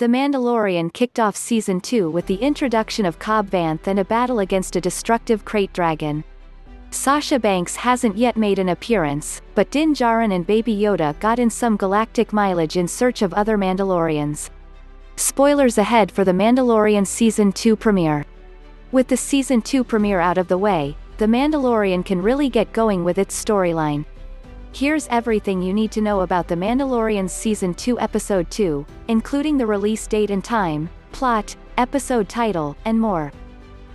The Mandalorian kicked off Season 2 with the introduction of Cobb Vanth and a battle against a destructive Krayt dragon. Sasha Banks hasn't yet made an appearance, but Din Djarin and Baby Yoda got in some galactic mileage in search of other Mandalorians. Spoilers ahead for the Mandalorian Season 2 premiere. With the Season 2 premiere out of the way, The Mandalorian can really get going with its storyline. Here's everything you need to know about The Mandalorian Season 2 Episode 2, including the release date and time, plot, episode title, and more.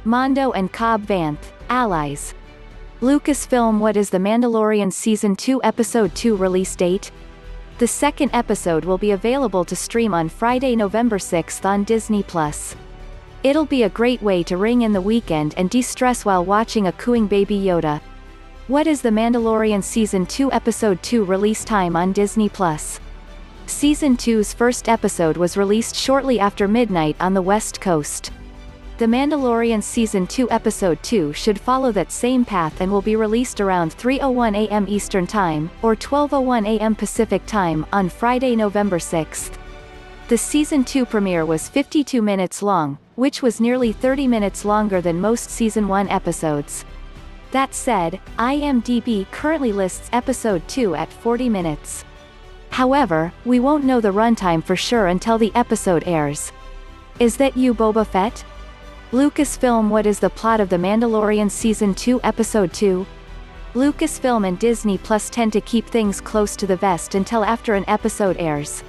Mando and Cobb Vanth, allies. Lucasfilm What is The Mandalorian Season 2 Episode 2 release date? The second episode will be available to stream on Friday, November 6th on Disney+. It'll be a great way to ring in the weekend and de-stress while watching a cooing Baby Yoda. What is The Mandalorian Season 2 Episode 2 release time on Disney+? Season 2's first episode was released shortly after midnight on the West Coast. The Mandalorian Season 2 Episode 2 should follow that same path and will be released around 3:01 a.m. Eastern Time, or 12:01 a.m. Pacific Time, on Friday, November 6th. The Season 2 premiere was 52 minutes long, which was nearly 30 minutes longer than most Season 1 episodes. That said, IMDb currently lists Episode 2 at 40 minutes. However, we won't know the runtime for sure until the episode airs. Is that you, Boba Fett? Lucasfilm What is the plot of The Mandalorian Season 2 Episode 2? Lucasfilm and Disney Plus tend to keep things close to the vest until after an episode airs.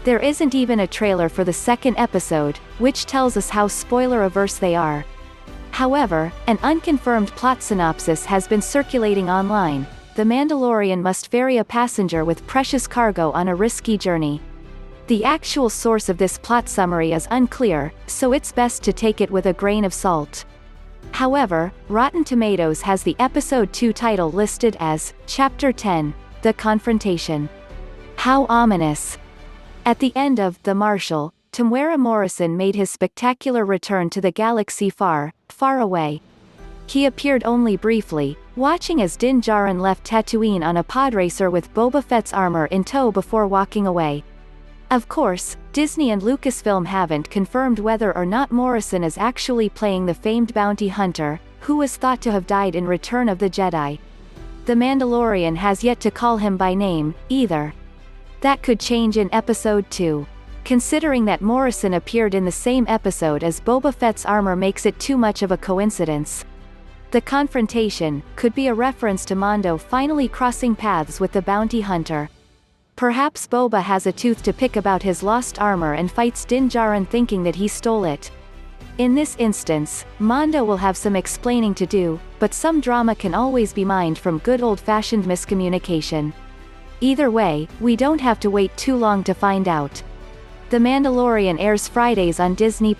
There isn't even a trailer for the second episode, which tells us how spoiler-averse they are. However, an unconfirmed plot synopsis has been circulating online. The Mandalorian must ferry a passenger with precious cargo on a risky journey. The actual source of this plot summary is unclear, so it's best to take it with a grain of salt. However, Rotten Tomatoes has the Episode 2 title listed as Chapter 10, The Confrontation. How ominous. At the end of The Marshal, Temuera Morrison made his spectacular return to the galaxy far, far away. He appeared only briefly, watching as Din Djarin left Tatooine on a podracer with Boba Fett's armor in tow before walking away. Of course, Disney and Lucasfilm haven't confirmed whether or not Morrison is actually playing the famed bounty hunter, who was thought to have died in Return of the Jedi. The Mandalorian has yet to call him by name, either. That could change in Episode 2. Considering that Morrison appeared in the same episode as Boba Fett's armor makes it too much of a coincidence. The confrontation could be a reference to Mando finally crossing paths with the bounty hunter. Perhaps Boba has a tooth to pick about his lost armor and fights Din Djarin thinking that he stole it. In this instance, Mando will have some explaining to do, but some drama can always be mined from good old-fashioned miscommunication. Either way, we don't have to wait too long to find out. The Mandalorian airs Fridays on Disney+.